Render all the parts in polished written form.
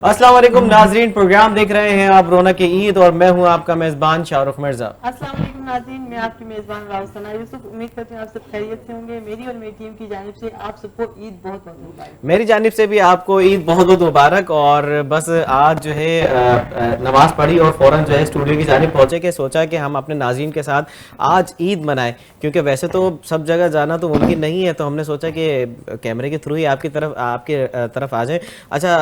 अस्सलाम वालेकुम नाजरीन, प्रोग्राम देख रहे हैं आप रौनक की ईद और मैं हूं आपका मेजबान शाहरुख मिर्जा। अस्सलाम वालेकुम नाज़रीन, मैं आपकी मेज़बान रावसना यूसुफ। उम्मीद करती हूँ आप सब खैरियत से होंगे। मेरी और मेरी टीम की जानिब से आप सबको ईद बहुत बहुत मुबारक। मेरी जानिब से भी आपको ईद बहुत बहुत मुबारक। और बस आज जो है नमाज पढ़ी और फ़ौरन जो है स्टूडियो की जानिब पहुंचे कि सोचा कि हम अपने नाज़रीन के साथ आज ईद मनाएं, क्योंकि वैसे तो सब जगह जाना तो मुमकिन नहीं है, तो हमने सोचा कि कैमरे के थ्रू ही आपकी तरफ आ जाए। अच्छा,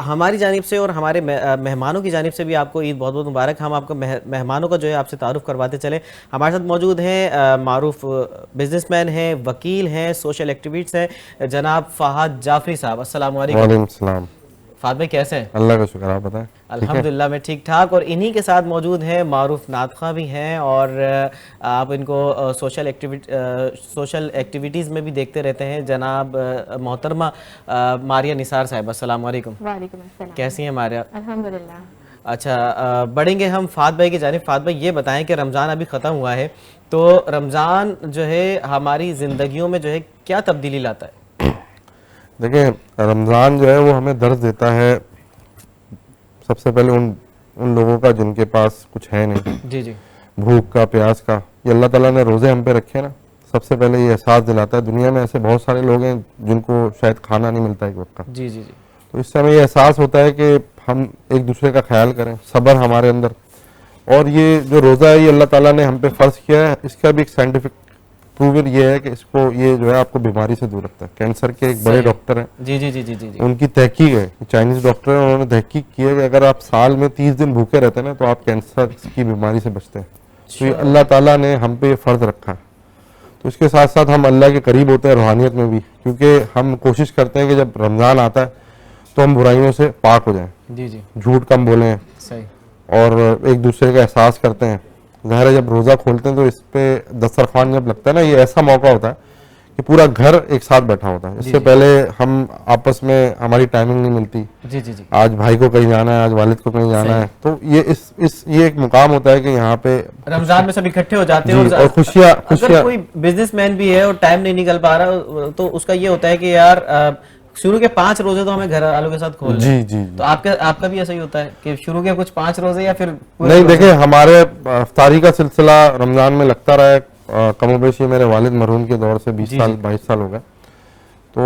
हमारी जानिब से और हमारे मेहमानों की जानिब से भी आपको ईद बहुत बहुत मुबारक। हम आपको मेहमानों का जो है आपसे तारुफ करवाते चले। हमारे साथ मौजूद हैं मारूफ बिजनेसमैन हैं, वकील हैं, सोशल एक्टिविस्ट हैं, जनाब फ़हाद जाफरी साहब। अस्सलाम वालेकुम। वालेकुम सलाम। फ़हाद भाई कैसे हैं? अल्लाह का शुक्र, आप बताएं। अल्हम्दुलिल्लाह मैं ठीक ठाक। और इन्हीं के साथ मौजूद हैं मारूफ नातखा भी हैं, और आप इनको सोशल एक्टिविटीज़ में भी देखते रहते हैं, जनाब मोहतरमा मारिया निसार साहब। अस्सलाम वालेकुम। वालेकुम अस्सलाम। कैसी हैं मारिया? अल्हम्दुलिल्लाह। अच्छा, बढ़ेंगे हम फ़हाद भाई की जानिब। फ़हाद भाई ये बताएं कि रमज़ान अभी ख़त्म हुआ है, तो रमज़ान जो है हमारी ज़िंदगियों में जो है क्या तब्दीली लाता है? देखिए, रमज़ान जो है वो हमें दर्द देता है सबसे पहले उन लोगों का जिनके पास कुछ है नहीं, जी जी भूख का, प्यास का। ये अल्लाह ताला ने रोज़े हम पे रखे ना, सबसे पहले ये एहसास दिलाता है। दुनिया में ऐसे बहुत सारे लोग हैं जिनको शायद खाना नहीं मिलता एक वक्त का। जी जी जी तो इससे हमें ये एहसास होता है कि हम एक दूसरे का ख्याल करें, सब्र हमारे अंदर। और ये जो रोज़ा है ये अल्लाह ताला ने हम पे फ़र्ज़ किया है, इसका भी एक साइंटिफिक प्रूवन ये है कि इसको ये जो है आपको बीमारी से दूर रखता है। कैंसर के एक बड़े डॉक्टर हैं, जी जी जी जी जी जी उनकी तहकीक है, चाइनीज डॉक्टर हैं, उन्होंने तहकीक की है कि अगर आप साल में 30 दिन भूखे रहते हैं ना तो आप कैंसर की बीमारी से बचते हैं। तो ये अल्लाह ताला ने हम पे फ़र्ज रखा है। तो इसके साथ साथ हम अल्लाह के करीब होते हैं रूहानियत में भी, क्योंकि हम कोशिश करते हैं कि जब रमज़ान आता है तो हम बुराइयों से पाक हो जाएं, जी जी झूठ कम बोलें सही। और एक दूसरे का एहसास करते हैं। ज़ाहिर है जब रोज़ा खोलते हैं तो इस पे दस्तरखान जब लगता है ना, ये ऐसा मौका होता है कि पूरा घर एक साथ बैठा होता है। इससे पहले हम आपस में हमारी टाइमिंग नहीं मिलती, जी जी जी आज भाई को कहीं जाना है, आज वालिद को कहीं जाना है, तो ये एक मुकाम होता है कि यहाँ पे रमजान में सब इकट्ठे हो जाते जी, हैं। और खुशियाँ अगर कोई बिजनेसमैन भी है और टाइम नहीं निकल पा रहा, तो उसका ये होता है कि यार शुरू के 5 रोजे तो हमें घर वालों के साथ खोलने जी हैं। जी जी। तो आपका भी ऐसा ही होता है कि शुरू के कुछ 5 रोजे या फिर पूरे नहीं, रोजे? देखिए हमारे इफ्तारी का सिलसिला रमज़ान में लगता रहा है। कमोबेशी मेरे वालिद मरहूम के दौर से 20 साल 22 साल हो गए। तो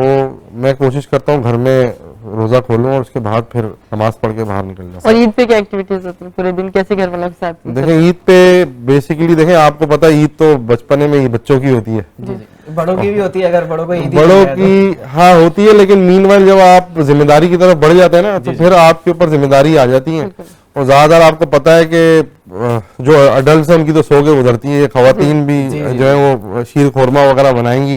मैं कोशिश करता हूँ घर में रोज़ा खोलूँ और उसके बाद फिर नमाज पढ़ के बाहर निकल जाऊँ। और ईद पे क्या एक्टिविटीज होती है पूरे दिन, कैसे घर वालों के साथ? देखिए ईद पे बेसिकली देखें, आपको पता है ईद तो बचपने में ही बच्चों की होती है, जी जी, बड़ों की भी होती है, अगर बड़ों को ईद ही बड़ों नहीं है की हाँ होती है, लेकिन मीनवाइल जब आप जिम्मेदारी की तरफ बढ़ जाते हैं ना तो फिर आपके ऊपर जिम्मेदारी आ जाती है। और ज्यादातर आपको पता है कि जो अडल्ट है उनकी तो सो के गुजरती है, खवातीन भी जो है वो शीर खोरमा वगैरह बनाएंगी,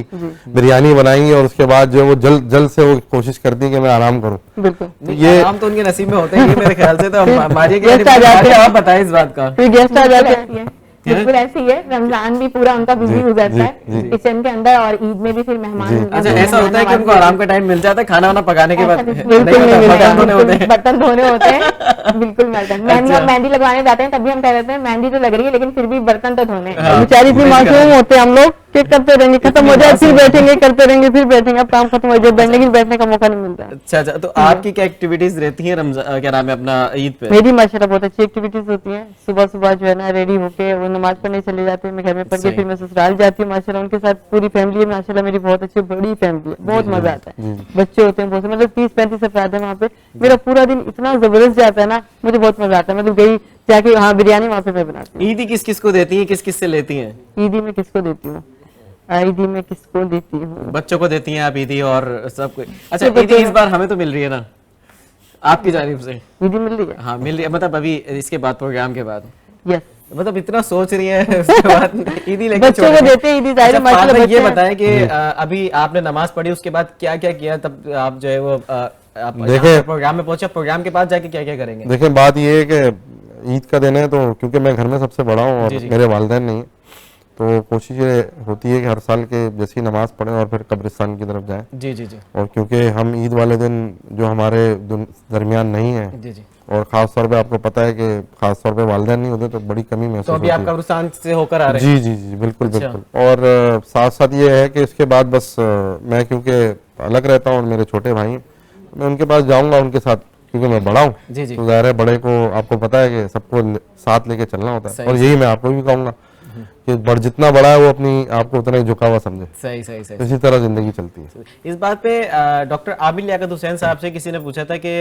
बिरयानी बनाएंगी, और उसके बाद जो है वो जल्द से वो कोशिश करती है कि मैं आराम करूं। बिल्कुल। तो ये आराम तो उनके नसीब में होते हैं मेरे ख्याल से। तो आप बताएं इस बात का। गेस्ट आ जाते हैं, बिल्कुल ऐसे ही है। रमजान भी पूरा उनका बिजी गुजरता है किचन के अंदर, और ईद में भी फिर मेहमान। अच्छा, ऐसा होता है कि उनको आराम का टाइम मिल जाता है खाना वाना पकाने के बाद? बिल्कुल नहीं मिलता, बर्तन धोने होते हैं। बिल्कुल मैडम, मेहंदी लगवाने जाते हैं तभी हम कह देते हैं मेहंदी तो लग रही है लेकिन फिर भी बर्तन तो धोने। बेचारी इतनी मासूम होते हैं हम लोग कि करते रहेंगे, खत्म हो जाए फिर बैठेंगे, करते रहेंगे फिर बैठेंगे, अब काम खत्म हो जाए बैठने के बैठने का मौका नहीं मिलता। अच्छा अच्छा, तो आपकी क्या एक्टिविटीज रहती हैं रमजान, क्या नाम है अपना, ईद पे? मेरी माशाल्लाह बहुत अच्छी एक्टिविटीज होती हैं। सुबह सुबह जो है ना रेडी होके वो नमाज पढ़ने चले जाते हैं, मैं घर में पढ़ के फिर मैं ससुराल जाती हूँ। माशाल्लाह उनके साथ पूरी फैमिली है, माशाल्लाह मेरी बहुत अच्छी बड़ी फैमिली है, बहुत मजा आता है। बच्चे होते हैं बहुत, मतलब 30-35 अफराद है वहाँ पे। मेरा पूरा दिन इतना जबरदस्त जाता है ना, मुझे बहुत मजा आता है। मतलब गई जाके हाँ बिरयानी वहाँ पे मैं बनाती हूँ। ईदी किस किस को देती है, किस किस से लेती हैं? ईदी में किसको देती हूँ? ईदी में किसको देती हूँ? बच्चों को देती हैं आप ईदी और सब कुछ? अच्छा, ईदी इस बार हमें तो मिल रही है ना आपकी जानिब से? ईदी मिल रही है? हाँ मिल रही है, मतलब अभी इसके बाद, प्रोग्राम के बाद। यस, मतलब इतना सोच रही है उसके बाद ईदी लेके बच्चों को देते हैं ईदी। जाहिर है माशाल्लाह ये बताएं कि अभी आपने नमाज पढ़ी, उसके बाद क्या क्या किया? तब आप जो है वो आप देखिए प्रोग्राम में पहुंचे, प्रोग्राम के बाद जाके क्या क्या करेंगे? देखिए बात ये है कि ईद का दिन है, तो क्योंकि मैं घर में सबसे बड़ा हूँ और मेरे वालिदैन नहीं है, तो कोशिश ये होती है कि हर साल के जैसी नमाज पढ़ें और फिर कब्रिस्तान की तरफ जाएं। जी जी जी। और क्योंकि हम ईद वाले दिन जो हमारे दरमियान नहीं है, जी जी, और खास तौर पे आपको पता है कि खास तौर पे वालिदैन नहीं होते तो बड़ी कमी महसूस तो अभी आप कब्रिस्तान से होकर आ रहे हैं। जी जी जी, बिल्कुल बिल्कुल। और साथ साथ ये है कि इसके बाद बस मैं क्योंकि अलग रहता हूँ और मेरे छोटे भाई हैं, मैं उनके पास जाऊंगा, उनके साथ क्योंकि मैं बड़ा हूँ, जी जी तो जाहिर है बड़े को आपको पता है कि सबको साथ लेके चलना होता है। सही, और यही मैं आपको भी कहूंगा कि जितना बड़ा है वो अपनी आपको उतना ही झुका हुआ समझे। सही सही सही। इसी तरह जिंदगी चलती है। इस बात पे डॉक्टर आबिद लियाकत हुसैन साहब से किसी ने पूछा था कि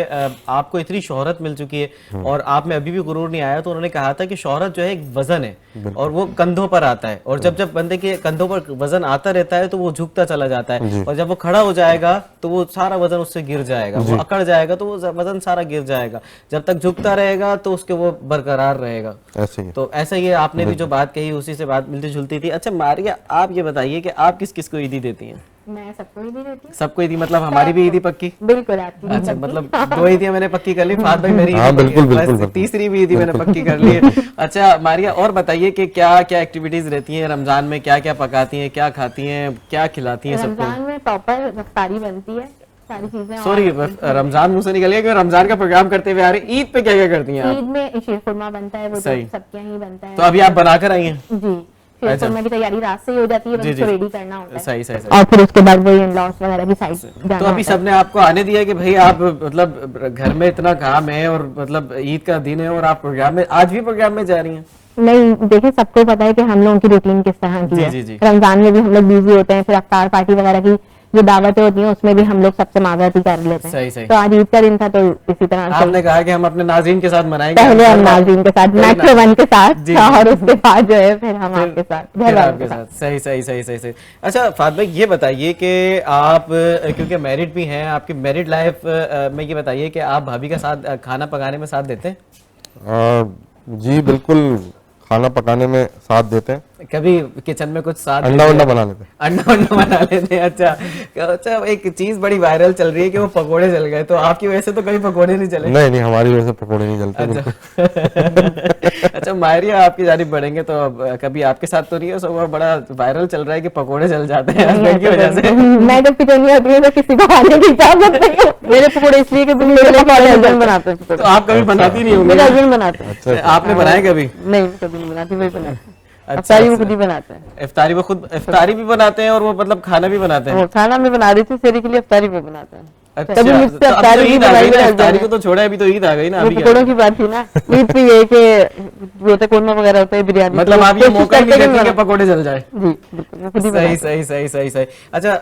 आपको इतनी शोहरत मिल चुकी है और आप में अभी भी गुरूर नहीं आया, तो उन्होंने कहा था कि शोहरत जो है एक वजन है और वो कंधों पर आता है, और जब जब बंदे के कंधों पर वजन आता रहता है तो वो झुकता चला जाता है, और जब वो खड़ा हो जाएगा तो वो सारा वजन उससे गिर जाएगा, वो अकड़ जाएगा तो वो वजन सारा गिर जाएगा। जब तक झुकता रहेगा तो उसके वो बरकरार रहेगा। ऐसे ही तो ऐसा ही आपने भी जो बात कही उसी से बात मिलती जुलती थी। अच्छा मारिया, आप ये बताइए कि आप किस किस को ईदी देती हैं? मैं सबको ईदी देती हूँ। सबको ईदी मतलब हमारी भी ईदी पक्की? बिल्कुल आपकी भी अच्छा, पक्की। मतलब 2 ईदियां मैंने पक्की कर ली, फात भाई मेरी हाँ, ईदी बिल्कुल, पक्की है, बिल्कुल, बस बिल्कुल। तीसरी भी ईदी मैंने पक्की कर ली है। अच्छा मारिया, और बताइए कि क्या क्या एक्टिविटीज रहती हैं रमजान में, क्या क्या पकाती हैं, क्या खाती हैं, क्या खिलाती हैं सबको? रमजान में प्रॉपर इफ्तारी बनती है, सारी चीजें। सॉरी, रमजान मुंह से निकल गया कि रमजान का प्रोग्राम करते हुए आ रहे हैं। ईद पे क्या क्या करती हैं आप? ईद में शीरखुरमा बनता है, वो तो सही। सबके यहाँ ही बनता है। तो अभी आप बनाकर आई हैं? जी, शीरखुरमा की तैयारी रात से ही हो जाती है, बस जी, उसको जी। रेडी करना होता है। सही सही सही। और फिर उसके बाद वही इन-लॉज वगैरह की साइड जाना तो अभी होता है। सबने आपको आने दिया कि भाई आप मतलब घर में इतना काम है और मतलब ईद का दिन है और आप प्रोग्राम में, आज भी प्रोग्राम में जा रही हैं? नहीं, देखिए सबको पता है कि हम लोगों की रूटीन किस तरह की जी, है। जी, जी। रमजान में भी हम लोग बिजी होते हैं, फिर अफ्तार पार्टी वगैरह की जो दावतें होती हैं उसमें भी हम लोग सबसे माजरती कर लेते हैं। सही, सही। तो आज ईद का दिन था तो इसी तरह से आपने कहा कि हम अपने नाज़रीन के साथ मनाएंगे। पहले हम नाज़रीन के साथ, मैट्रो वन के साथ, जी, और उसके बाद जो है फिर हम आपके साथ, घर फिर वालों आपके के साथ। साथ। सही सही सही सही सही। अच्छा फात भाई, ये बताइए कि आप क्योंकि मैरिड भी हैं, आपकी मैरिड लाइफ में ये बताइए कि आप भाभी का साथ खाना पकाने में साथ देते हैं? जी बिल्कुल, खाना पकाने में साथ देते हैं। कभी किचन में कुछ साथ अंडा वंडा बना लेते हैं। अंडा वंडा बना लेते हैं। अच्छा अच्छा, एक चीज बड़ी वायरल चल रही है कि वो पकोड़े जल गए, तो आपकी वजह से तो कभी पकोड़े नहीं चले? नहीं नहीं, हमारी वजह से पकौड़े नहीं जलते। अच्छा अच्छा मारिया, आपकी जानिब बढ़ेंगे तो अब कभी आपके साथ तो नहीं है, सो वो बड़ा वायरल चल रहा है कि पकोड़े जल जाते हैं हस्बैंड की वजह से। मैं जब किचन में होती हूँ तो किसी को खाने की इजाजत नहीं होती। मेरे पकौड़े इसलिए कि मेरे हस्बैंड बनाते हैं। तो आप कभी बनाती नहीं मेरे होंगे? हस्बैंड बनाते हैं। अच्छा, आपने बनाए कभी? नहीं, कभी नहीं बनाती, वही बनाते हैं। अच्छा, अफ्तारी वो अच्छा। खुद ही बनाते हैं। इफ्तारी वो खुद इफ्तारी भी बनाते हैं और वो मतलब खाना भी बनाते हैं? और खाना मैं बना देती हूँ, सेरी के लिए अफ्तारी वो बनाते हैं। अच्छा, कभी मुझसे तो अब तो अफ्तारी भी ईद आ गई बनाई ना, है इफ्तारी हस्बैंड को तो छोड़ा है, अभी तो ईद आ गई ना, वो अभी क्या? पकौड़ों की बात थी ना। ईद पे ये कि वो तो कोरमा वगैरह होता है, बिरयानी। मतलब तो आप ये कोशिश मौका ही नहीं करते हैं देती कि कि पकोड़े जल जाए? जी बिल्कुल, वो खुद ही सही बनाते सही सही सही सही। अच्छा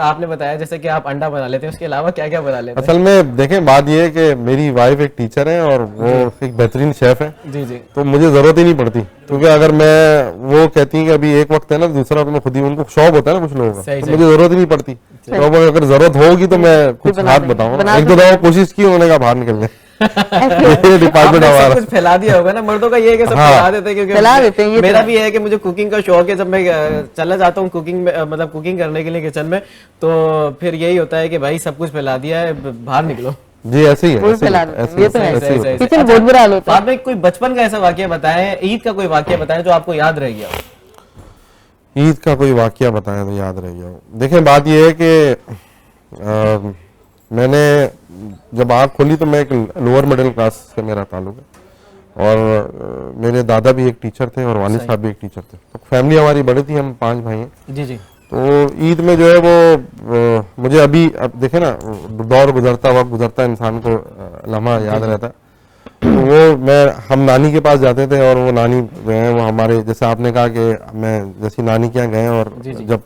आपने बताया जैसे कि आप अंडा बना लेते हैं, उसके अलावा क्या क्या बना लेते हैं? असल में देखें बात ये है कि मेरी वाइफ एक टीचर है और वो एक बेहतरीन शेफ है, जी जी। तो मुझे जरूरत ही नहीं पड़ती, क्योंकि अगर मैं, वो कहती है कि अभी एक वक्त है ना, दूसरा तो मैं खुद ही, उनको शौक होता है ना कुछ लोगों का, सही, तो सही। मुझे जरूरत ही नहीं पड़ती। तो अब अगर जरूरत होगी तो मैं कुछ बना हाथ देंगे, बताऊंगा। बना एक दो दफा कोशिश की, उन्होंने कहा बाहर निकल जाए। ये डिपार्टमेंट आपने सब हमारा। कुछ फैला दिया होगा ना, मर्दों का ये है कि सब हाँ। फैला देते हैं, क्योंकि फैला देते हैं, ये मेरा तो भी है कि मुझे कुकिंग का शौक है। जब मैं चला जाता हूँ कुकिंग में, मतलब कुकिंग करने के लिए किचन में, तो फिर यही होता है कि भाई सब कुछ फैला दिया है, बाहर निकलो। जी ऐसे ही है, वो ऐसे ही फैला है, देते हैं, ऐसे ही ये तो है, है, ऐसे ही होता है। किचन बहुत बुरा हाल होता है। बाद में कोई बचपन का ऐसा वाकया बताएं, ईद का कोई वाकया बताएं जो आपको याद रह गया हो। ईद का कोई वाकया बताया तो याद रह गया हो। देखें बात यह है कि मैंने जब आँख खोली तो मैं एक लोअर मिडिल क्लास से मेरा ताल्लुक है, और मेरे दादा भी एक टीचर थे और वालिद साहब भी एक टीचर थे, तो फैमिली हमारी बड़ी थी, हम 5 भाई हैं। जी जी। तो ईद में जो है वो मुझे अभी, अब देखे ना, दौर गुजरता, वक्त गुजरता, इंसान को लम्हा याद रहता है। तो वो हम नानी के पास जाते थे, और वो नानी जो है वो हमारे, जैसे आपने कहा कि मैं जैसी नानी के यहाँ गए, और जब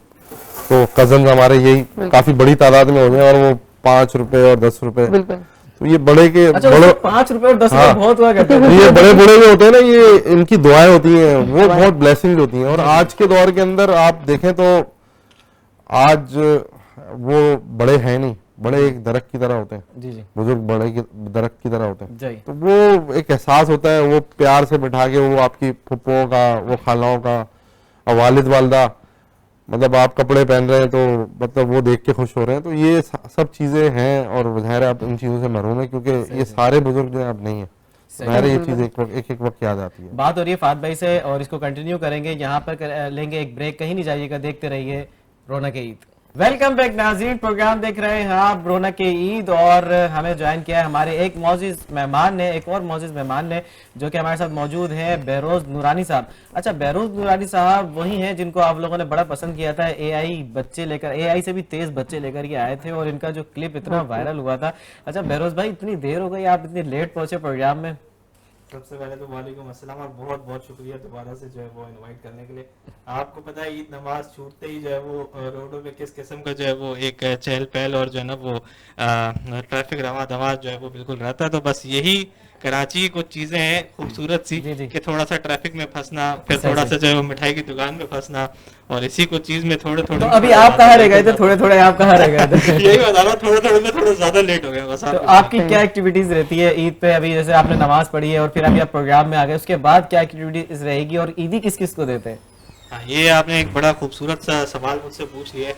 तो कजन हमारे यही काफी बड़ी तादाद में हो गए, और वो 5 रुपए और 10 रुपए, बिल्कुल। तो ये बड़े के अच्छा, बड़े, 5 रुपए और 10 रुपए हाँ। बहुत हुआ करते तो थे। ये बड़े बड़े जो होते हैं ना, ये इनकी दुआएं होती हैं, वो बहुत ब्लेसिंग होती हैं। और आज के दौर के अंदर आप देखें तो आज वो बड़े हैं नहीं, बड़े एक दरख्त की तरह होते हैं, जी जी बुजुर्ग बड़े दरख्त की तरह होते हैं। जी। तो वो एक एहसास होता है, वो प्यार से बिठा के, वो आपकी फुप्पों का, वो खालाओं का, और वालिद वालदा, मतलब आप कपड़े पहन रहे हैं तो मतलब वो देख के खुश हो रहे हैं। तो ये सब चीजें हैं, और ज़ाहिर है आप इन चीजों से महरूम है, क्योंकि ये सारे बुजुर्ग जो है अब नहीं है। ज़ाहिर है ये चीज एक वक्त याद आती है। बात हो रही है फात भाई से, और इसको कंटिन्यू करेंगे। यहाँ पर लेंगे एक ब्रेक, कहीं नहीं जाइएगा, देखते रहिए रौनक ईद। वेलकम बैक नाज़रीन, प्रोग्राम देख रहे हैं आप रौनक के ईद, और हमें ज्वाइन किया है हमारे एक मौजूद मेहमान ने, एक और मौजूद मेहमान ने, जो कि हमारे साथ मौजूद हैं बहरोज नूरानी साहब। अच्छा, बहरोज नूरानी साहब वही हैं जिनको आप लोगों ने बड़ा पसंद किया था, एआई बच्चे लेकर, एआई से भी तेज बच्चे लेकर के आए थे और इनका जो क्लिप इतना वायरल हुआ था। अच्छा बहरोज भाई, इतनी देर हो गई, आप इतनी लेट पहुंचे प्रोग्राम में। सबसे पहले तो वालेकुम अस्सलाम और बहुत बहुत शुक्रिया दोबारा से जो है वो इनवाइट करने के लिए। आपको पता है ईद नमाज छूटते ही जो है वो रोडों पे किस किस्म का जो है वो एक चहल पहल और जो है ना वो ट्रैफिक रवा दवा जो है वो बिल्कुल रहता है। तो बस यही कराची की कुछ चीजें हैं खूबसूरत सी कि थोड़ा सा ट्रैफिक में फंसना, फिर थोड़ा सा जो है वो मिठाई की दुकान में फंसना, और इसी कुछ चीज में थोड़े थोड़े। तो अभी आप कहाँ रह गए थे? थोड़े थोड़े आप कहाँ रह गए थे? यही बता रहा हूँ, थोड़े थोड़े में थोड़ा ज्यादा लेट हो गया बस। तो आपकी क्या एक्टिविटीज रहती है ईद पे? अभी जैसे आपने नमाज पढ़ी है और फिर अभी आप प्रोग्राम में आ गए, उसके बाद क्या एक्टिविटीज रहेगी और ईदी किस किस को देते हैं? हाँ, ये आपने एक बड़ा खूबसूरत सा सवाल मुझसे पूछ लिया है।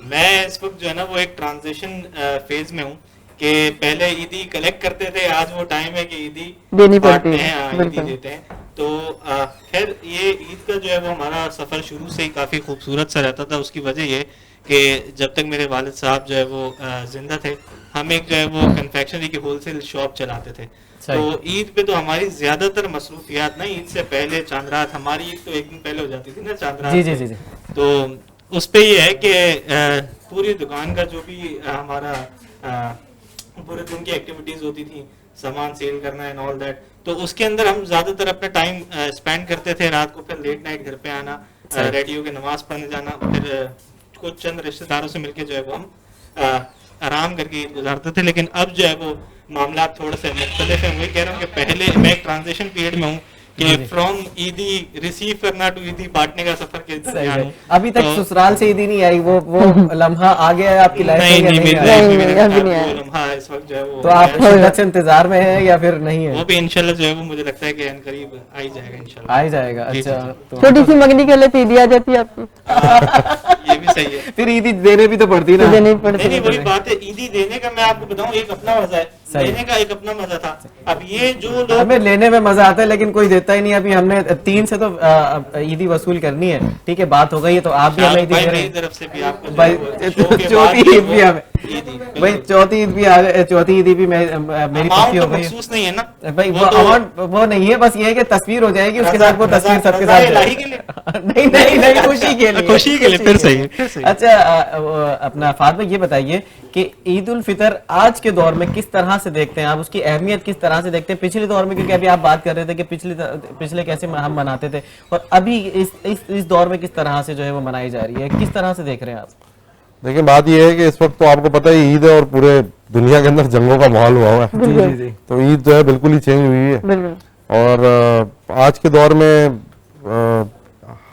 मैं इस वक्त जो है ना वो एक ट्रांजिशन फेज में हूँ कि पहले ईदी कलेक्ट करते थे, आज वो टाइम है कि ईदी देनी पड़ती बांटते है, हैं, हाँ, ईदी देते हैं। तो खैर ये ईद का जो है वो हमारा सफर शुरू से ही काफी खूबसूरत सा रहता था। उसकी वजह ये कि जब तक मेरे वालिद साहब जो है वो जिंदा थे, हम एक जो है वो कन्फेक्शनरी की होलसेल शॉप चलाते थे। तो ईद पे तो हमारी ज्यादातर मसरूफियात ना, ईद से पहले चांद रात, हमारी ईद तो एक दिन पहले हो जाती थी ना चांद रात। जी जी जी जी। तो उस पे ये है कि पूरी दुकान का जो भी हमारा पूरे दिन की एक्टिविटीज होती थी, सामान सेल करना एंड ऑल दैट, तो उसके अंदर हम ज्यादातर अपना टाइम स्पेंड करते थे। रात को फिर लेट नाइट घर पे आना, रेडियो के नमाज पढ़ने जाना, फिर कुछ चंद रिश्तेदारों से मिलके जो है वो हम आराम करके ईद गुजारते थे। लेकिन अब जो है वो मामला थोड़े से मुख्तलिफ है। मैं कह रहा हूँ कि पहले मैं एक ट्रांजिशन पीरियड में हूँ कि फ्रॉम ईदी रिसीव करना टू ईदी बांटने का सफर के दरमियान हूँ। अभी तक ससुराल से ईदी नहीं आई, वो लम्हा आ गया है आपकी लाइफ में या नहीं आया? वो लम्हा इस वक्त जो है वो तो आप शिद्दत से इंतजार में हैं या फिर नहीं है? वो भी इंशाल्लाह जो है वो मुझे लगता है कि करीब आ ही जाएगा इंशाल्लाह। आ ही जाएगा। अच्छा, तो छोटी सी मंगनी के लिए ईदी आ जाती है आपकी। ये भी सही है। फिर ईदी देने भी तो पड़ती है ना? देनी पड़ती नहीं, वही बात है, ईदी देने का मैं आपको बताऊं एक अपना मजा है, लेने का एक अपना मजा था। अब ये जो लोग, हमें लेने में मजा आता है लेकिन कोई देता ही नहीं। अभी हमने 3 से तो ईदी वसूल करनी है, ठीक है, बात हो गई है, तो आप भी हमें ईदी दे रहे मेरी हैं तरफ से भी आपको भाई। चौथी ईद भी हमें भाई, चौथी ईद भी आ गई, चौथी ईद भी मेरी पक्की हो गई महसूस नहीं है ना भाई। वो अमाउंट वो नहीं है, बस ये है कि तस्वीर हो जाएगी, उसके साथ वो तस्वीर सबके साथ इलाही के लिए नहीं नहीं नहीं, खुशी के लिए, खुशी के लिए, फिर सही है। अच्छा, अपना फातिमा ये बताइए कि ईद उल फितर आज के दौर में किस तरह से देखते हैं आप, उसकी अहमियत किस तरह से देखते हैं? पिछले दौर में, क्योंकि अभी आप बात कर रहे थे कि पिछले कैसे हम मनाते थे, और अभी इस दौर में किस तरह से जो है वो मनाई जा रही है, किस तरह से देख रहे हैं आप? देखिए, बात यह है कि इस वक्त तो आपको पता है ईद है और पूरे दुनिया के अंदर जंगों का माहौल हुआ है। जी जी जी। तो ईद जो है बिल्कुल ही चेंज हुई है। और आज के दौर में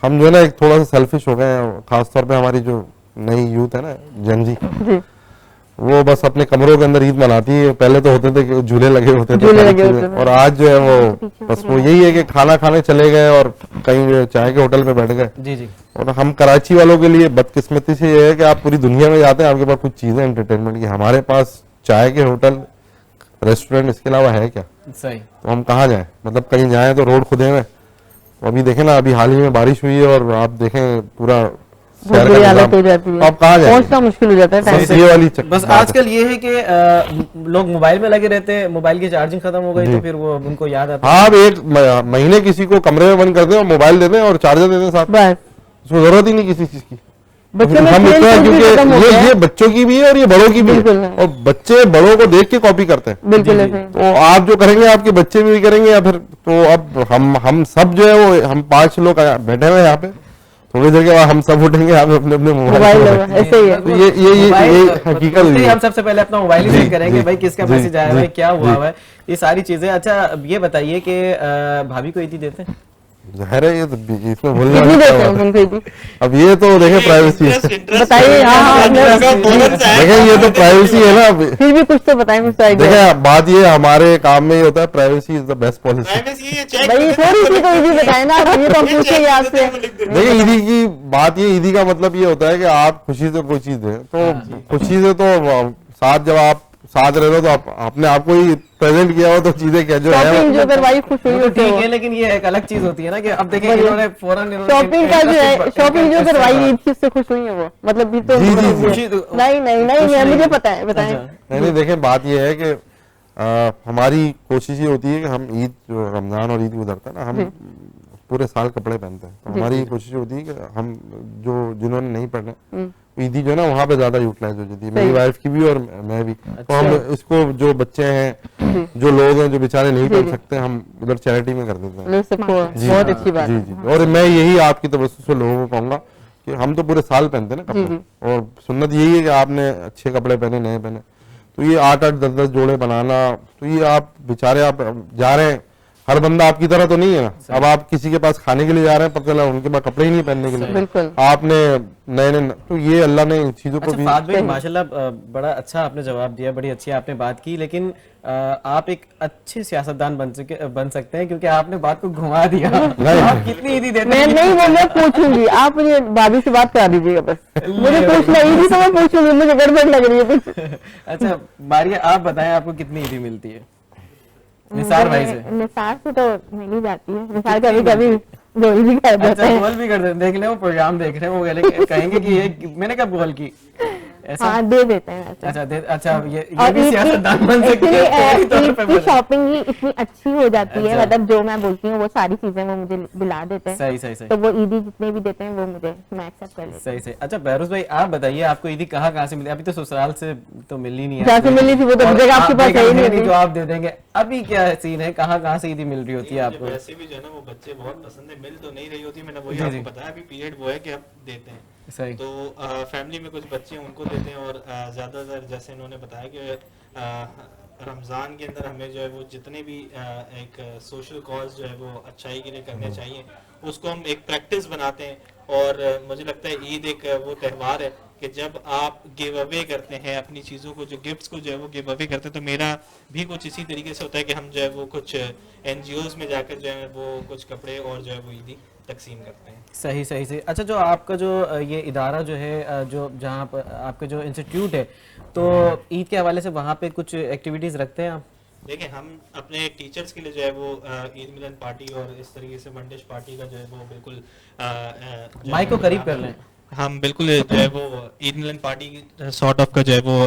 हम जो है ना एक थोड़ा सा सेल्फिश हो गए हैं, खासतौर पे हमारी जो नई यूथ है ना, जनजी, वो बस अपने कमरों के अंदर ईद मनाती है। पहले तो होते थे कि झूले लगे होते थे, और आज जो है वो बस वो यही है कि खाना खाने चले गए और कहीं चाय के होटल पे बैठ गए। जी जी। और हम कराची वालों के लिए बदकिस्मती से ये है कि आप पूरी दुनिया में जाते हैं, आपके पास कुछ चीजें एंटरटेनमेंट की, हमारे पास चाय के होटल, रेस्टोरेंट, इसके अलावा है क्या? सही। तो हम कहाँ जाएं? मतलब कहीं जाएं तो रोड खुदे हुए। अभी देखें ना, अभी हाल ही में बारिश हुई है और आप देखें पूरा शहर का हालत हो जाती है, आप कहाँ जाएं? पहुंचना मुश्किल हो जाता है टाइम से। ये वाली बस आजकल ये है कि लोग मोबाइल में लगे रहते हैं, मोबाइल की चार्जिंग खत्म हो गई तो फिर वो उनको याद आता है। हाँ, आप एक महीने किसी को कमरे में बंद कर दें और मोबाइल दे दें और चार्जर दे दें साथ, बस उसको जरूरत ही नहीं किसी चीज की। बच्चों में हम खेल इतना, कूद भी क्योंकि खत्म हो गया है। ये बच्चों की भी है और ये बड़ों की भी है, बिल्कुल है। और बच्चे बड़ों को देख के कॉपी करते हैं। बिल्कुल ऐसे ही। तो आप जो करेंगे आपके बच्चे भी करेंगे, या फिर तो अब हम सब जो है वो, हम 5 लोग बैठे हुए हैं यहाँ पे, थोड़ी देर के बाद हम सब उठेंगे, आप अपने अपने मोबाइल मोबाइल। ऐसे ही है। तो ये हकीकत हुई है। हम सबसे पहले अपना मोबाइल ही चेक करेंगे भाई, किसका मैसेज आया है, क्या हुआ है, ये सारी चीजें। अच्छा, अब ये बताइए कि भाभी को ईदी देते हैं? ज़ाहिर है, ये तो इसमें बोलने कितनी वाली देते क्या हैं बात है? उनको ईदी? अब ये तो देखें प्राइवेसी है, बताइए। हाँ, देखें ये तो प्राइवेसी है ना। अब फिर भी कुछ तो बताएं, कुछ आइडिया। देखें, बात ये हमारे काम में ये होता है, privacy is the best policy. भाई थोड़ी सी तो ईदी बताएं ना, ये तो हम पूछेंगे आपसे। देखिए, ईदी की बात ये, ईदी का मतलब ये होता है कि आप खुशी से कोई चीज दें, तो खुशी से तो साथ जब आप साथ रह रहे हो तो आपने आपको ही प्रेजेंट किया हो तो चीजें क्या जो है शॉपिंग जो करवाई खुश हुई वो तो होते ठीक हो। है, लेकिन ये एक अलग चीज होती है ना कि अब देखिए इन्होंने फौरन शॉपिंग का जो है, शॉपिंग जो करवाई ईद की, उससे खुश हुई है वो, मतलब भी तो जी, जी, जी। खुशी तो- नहीं नहीं नहीं खुश मैं नहीं मुझे है। पता है, बताएं। अच्छा। नहीं देखें, बात ये है कि हमारी कोशिश ये होती है कि हम ईद जो रमजान और ईद गुजरता है ना, हम पूरे साल कपड़े पहनते हैं, तो हमारी कोशिश होती है कि हम जो जिन्होंने नहीं पहने ईदी जो है ना वहाँ पे ज्यादा यूटिलाइज हो जाती है, मेरी वाइफ की भी और मैं भी। तो हम इसको जो बच्चे हैं, जो लोग हैं जो बेचारे नहीं पहन सकते, हम उधर चैरिटी में कर देते हैं। लोग सबको बहुत अच्छी बात जी है। जी। और मैं यही आपकी तवज्जो से लोगों को कहूंगा कि हम तो पूरे साल पहनते हैं ना कपड़े, और सुन्नत यही है कि आपने अच्छे कपड़े पहने, नए पहने। तो ये 8-8, 10-10 जोड़े बनाना, तो ये आप बेचारे आप जा रहे हैं, हर बंदा आपकी तरह तो नहीं है ना। अब आप किसी के पास खाने के लिए जा रहे हैं, पता चला उनके पास कपड़े ही नहीं पहनने के लिए, बिल्कुल। आपने नए नए, तो ये अल्लाह ने इन चीजों को अच्छा भी। फात भाई माशाल्लाह बड़ा अच्छा आपने जवाब दिया, बड़ी अच्छी आपने बात की, लेकिन आप एक अच्छे सियासतदान बन सकते हैं क्योंकि आपने बात को घुमा दिया। आप कितनी ईदी देते मैं हैं? नहीं, वो मैं पूछूंगी, आप मुझे भाभी से बात करा दीजिएगा बस, मुझे पूछना ईदी तो मैं पूछूंगी, मुझे गड़बड़ लग रही है कुछ। अच्छा मारिया, आप बताएं आपको कितनी ईदी मिलती है निसार भाई से? निसार से तो मिल ही जाती है, निसार कभी कभी गोली भी कर देते अच्छा हैं। बोल भी कर दे, देख ले वो प्रोग्राम देख रहे हैं, वो कहेंगे कि ये मैंने कब बोल की ऐसा। हाँ दे देते हैं ऐसा। अच्छा ये और भी सियासतदान बन सकती है ईद तौर पे की बोले। शॉपिंग ही इतनी अच्छी हो जाती है, अच्छा। मतलब जो मैं बोलती हूँ वो सारी चीजें वो मुझे दिला देते हैं, सही सही सही तो वो ईदी जितने भी देते हैं वो मुझे मैं एक्सेप्ट कर लेती सही सही। अच्छा बहरोज भाई आप बताइए, आपको ईदी कहाँ से मिली? अभी तो ससुराल से तो मिली नहीं है, जहाँ से मिली थी वो तो और जगह आपके आप पास है ही बेगम नहीं। जो आप दे देंगे। अभी क्या सीन है, कहाँ से ईदी मिल रही होती है आपको? वैसे भी जो है ना वो बच्चे बहुत पसंद है, मिल तो नहीं रही होती, मैंने वही जी, जी। आपको बताया, अभी पीरियड वो है कि अब देते हैं। सही। तो फैमिली में कुछ बच्चे हैं उनको देते हैं, और ज़्यादातर जैसे इन्होंने बताया कि रमज़ान के अंदर हमें जो है वो जितने भी एक सोशल कॉज जो है वो अच्छाई के लिए करने चाहिए, उसको हम एक प्रैक्टिस बनाते हैं। और मुझे लगता है ईद एक वो त्यौहार है कि जब आप गिव अवे करते हैं अपनी चीज़ों को, जो गिफ्ट्स को जो है वो गिव अवे करते हैं, तो मेरा भी कुछ इसी तरीके से होता है कि हम जो है वो कुछ NGOs में जाकर जो है वो कुछ कपड़े और जो है वो ईदी तकसीम करते हैं। सही सही सही। अच्छा जो आपका जो ये इदारा जो है जो जहाँ पर आपका जो इंस्टीट्यूट है, तो ईद के हवाले से वहाँ पे कुछ एक्टिविटीज़ रखते हैं आप? देखिए हम अपने टीचर्स के लिए जो है वो ईद मिलन पार्टी और इस तरीके से वन डिश पार्टी का जो है वो बिल्कुल माइक को करीब कर लें। हम बिल्कुल जो है वो ईद मिलन पार्टी सॉर्ट ऑफ का जो है वो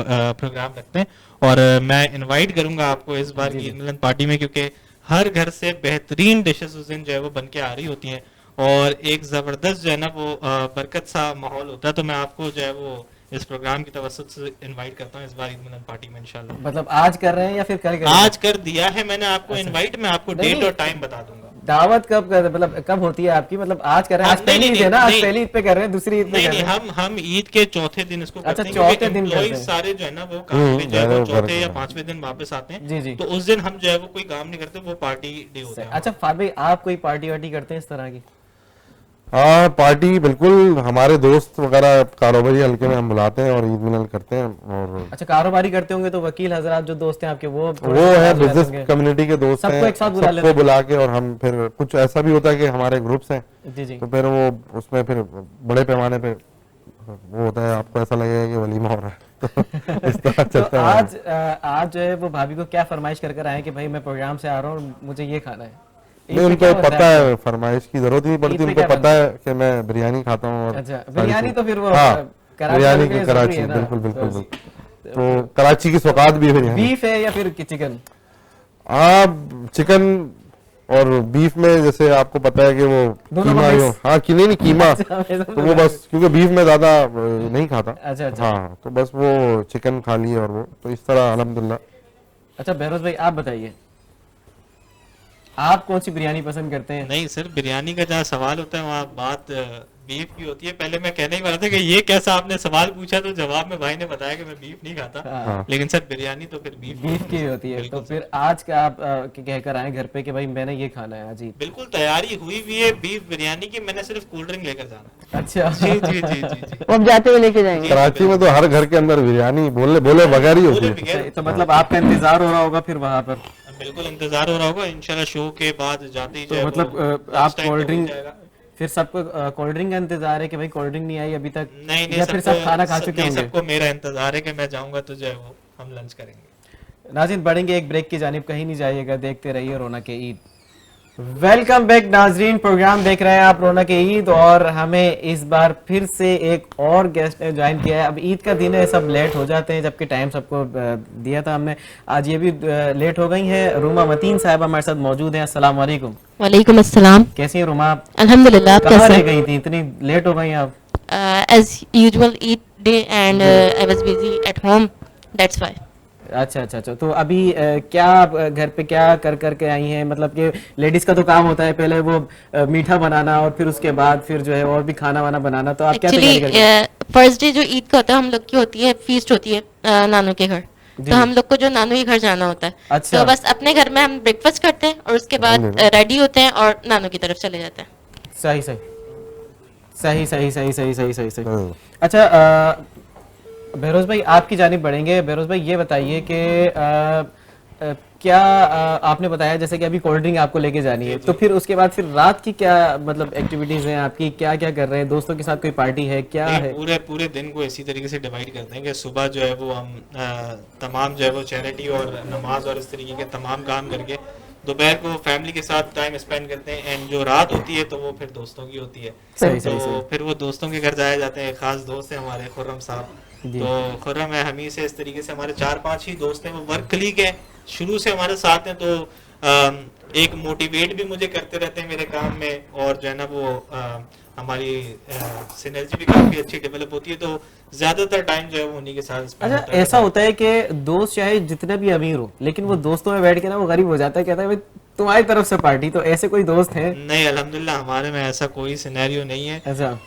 प्रोग्राम रखते हैं। और मैं इनवाइट करूंगा आपको इस बार की ईद मिलन पार्टी में, क्योंकि हर घर से बेहतरीन डिशेस उस दिन जो है वो बन के आ रही होती हैं, और एक ज़बरदस्त जो है ना वो बरकत सा माहौल होता है। तो मैं आपको जो है वो इस प्रोग्राम की तवज्जुह से इनवाइट करता हूँ इस बार ईद मिलन पार्टी में इंशाल्लाह। मतलब आज कर रहे हैं या फिर कल करेंगे? आज कर दिया है मैंने आपको इनवाइट, मैं आपको नहीं, डेट और टाइम बता दूंगा। दावत कब कर, मतलब कब होती है आपकी? मतलब आज कर रहे हैं, आज पहली ईद है ना, आज पहली ईद पे कर रहे हैं, दूसरी ईद पे नहीं कर नहीं, रहे हैं। हम ईद के चौथे दिन इसको अच्छा, करते हैं, क्योंकि चौथे दिन करते employees हैं। सारे जो है ना वो काम पे जो है वो वो चौथे करते या हैं। 5वें दिन वापस आते हैं। जी, जी। तो उस दिन हम जो है वो कोई काम नहीं करते, वो पार्टी डे होता है। अच्छा फात भाई, आप कोई पार्टी वार्टी करते हैं इस तरह की? हाँ पार्टी बिल्कुल, हमारे दोस्त वगैरह कारोबारी हल्के में हम बुलाते हैं और ईद मिलन करते हैं। और अच्छा कारोबारी करते होंगे तो वकील हजरात जो दोस्त हैं आपके वो है बिजनेस कम्युनिटी के दोस्त सबको हैं, एक साथ बुला लेते सबको बुला के, और हम फिर कुछ ऐसा भी होता है कि हमारे ग्रुप्स हैं, जी जी। तो फिर वो उसमें फिर बड़े पैमाने पे वो होता है, आपको ऐसा लगेगा कि वलीमा हो रहा है तो इस तरह तो चलता है। आज जो है वो भाभी को क्या फरमाइश कर आए कि भाई मैं प्रोग्राम से आ रहा हूँ, मुझे ये खाना है? नहीं, उनको पता है, फरमाइश की जरूरत ही नहीं पड़ती, ईद पे उनको क्या पता है कि मैं बिरयानी खाता हूँ। और अच्छा सारी बिरयानी चीज़। तो फिर वो हाँ, कराची बिरयानी वाले के की लिए कराची, जरूरी है ना। बिल्कुल बिल्कुल बिल्कुल। तो कराची की सौगात भी है बिरयानी। बीफ है या फिर चिकन? हाँ चिकन और बीफ में जैसे आपको पता है कि वो दोनों कीमा का ही हो, mix? हाँ कि नहीं कीमा, तो वो बस क्योंकि बीफ में ज्यादा नहीं खाता। अच्छा अच्छा। हाँ तो बस वो चिकन खा लिए, और वो तो इस तरह अल्हम्दुलिल्लाह। अच्छा बहरोज भाई आप बताइए, आप कौन सी बिरयानी पसंद करते हैं? नहीं सिर्फ बिरयानी का जहाँ सवाल होता है वहाँ बात बीफ की होती है। पहले मैं कहने ही वाला था कि ये कैसा आपने सवाल पूछा, तो जवाब में भाई ने बताया कि मैं बीफ नहीं खाता, हाँ। लेकिन सर बिरयानी तो फिर बीफ की होती है। तो फिर आज का आप कहकर आए घर पे कि भाई मैंने ये खाना है आज? बिल्कुल तैयारी हुई हुई है बीफ बिरयानी की, मैंने सिर्फ कोल्ड ड्रिंक लेकर जाना है। अच्छा जी जी जी जी जी। वो अब जाते हुए लेके जाएंगे। कराची में तो हर घर के अंदर बिरयानी बोले बगैर ही होती बोले है। बगैर। तो मतलब आपका इंतजार हो रहा होगा फिर वहां पर? बिल्कुल इंतजार हो रहा होगा, इंशाल्लाह शो के बाद जाते ही तो जो है मतलब वो आप lunch time कोल्ड पे ड्रिंक, मिल जाएगा। फिर सबको कोल्ड ड्रिंक का इंतजार है कि भाई कोल्ड ड्रिंक नहीं आई अभी तक? नहीं नहीं, या फिर सब खाना खा चुके नहीं, होंगे? सबको मेरा इंतजार है कि मैं जाऊंगा तो जो है वो हम लंच करेंगे। नाज़रीन बढ़ेंगे एक ब्रेक की जानिब, कहीं नहीं जाइएगा, देखते रहिए रौनक ईद। वेलकम बैक नाजरीन, प्रोग्राम देख रहे हैं आप रौनक ईद, और हमें इस बार फिर से एक और गेस्ट ने ज्वाइन किया है। अब ईद का दिन है, सब लेट हो जाते हैं, जबकि टाइम सबको दिया था हमने, आज ये भी लेट हो गई हैं। रुमा मतीन साहब हमारे साथ मौजूद हैं। अस्सलाम वालेकुम। वालेकुम अस्सलाम। कैसी हैं रुमा? अल्हम्दुलिल्लाह। आप कहाँ कैसे? रह गई थी, इतनी लेट हो गई आप? As usual Eid day and I was busy at home, that's why. अच्छा अच्छा अच्छा, तो अभी क्या आप घर पे क्या कर करके आई हैं? मतलब कि लेडीज का तो काम होता है पहले वो मीठा बनाना, और फिर उसके बाद फिर जो है और भी खाना वाना बनाना, तो आप क्या तैयारी करके? Actually फर्स्ट डे जो ईद का होता है हम लोग की होती है फीस्ट होती है नानू के घर, तो हम लोग को जो नानू के घर जाना होता है। अच्छा। तो बस अपने घर में हम ब्रेकफास्ट करते हैं और उसके बाद रेडी होते हैं और नानू की तरफ चले जाते हैं। सही सही सही सही सही सही सही सही सही। अच्छा बहरोज भाई आपकी जानिब बढ़ेंगे। बहरोज भाई ये बताइए कि क्या आपने बताया जैसे कि अभी कोल्ड ड्रिंक आपको लेके जानी है, तो फिर उसके बाद फिर रात की क्या मतलब एक्टिविटीज हैं आपकी, क्या क्या कर रहे हैं? दोस्तों के साथ कोई पार्टी है क्या है? पूरे दिन को इसी तरीके से डिवाइड करते हैं कि सुबह जो है वो हम तमाम जो है वो चैरिटी और नमाज और इस तरीके के तमाम काम करके दोपहर को फैमिली के साथ टाइम स्पेंड करते हैं, एंड जो रात होती है तो वो फिर दोस्तों की होती है। सही, तो सही, सही। फिर वो दोस्तों के घर जाए जाते हैं। खास दोस्त हैं हमारे खुर्रम साहब, तो खुर्रम है, हमी से, इस तरीके से हमारे 4-5 ही दोस्त हैं। वो वर्क कलीग है, शुरू से हमारे साथ हैं, तो एक मोटिवेट भी मुझे करते रहते हैं मेरे काम में, और जो है ना वो हमारी सिनर्जी भी काफी अच्छी डेवलप होती है, तो ज्यादातर टाइम जो है वो उन्हीं के साथ spend अच्छा होता है। ऐसा होता है कि दोस्त चाहे जितने भी अमीर हो, लेकिन वो दोस्तों में बैठ के ना वो गरीब हो जाता है, कहता है भाई तुम्हारी तरफ से पार्टी, तो ऐसे कोई दोस्त हैं? नहीं, अल्हम्दुलिल्लाह हमारे में ऐसा कोई सिनेरियो नहीं है। ऐसा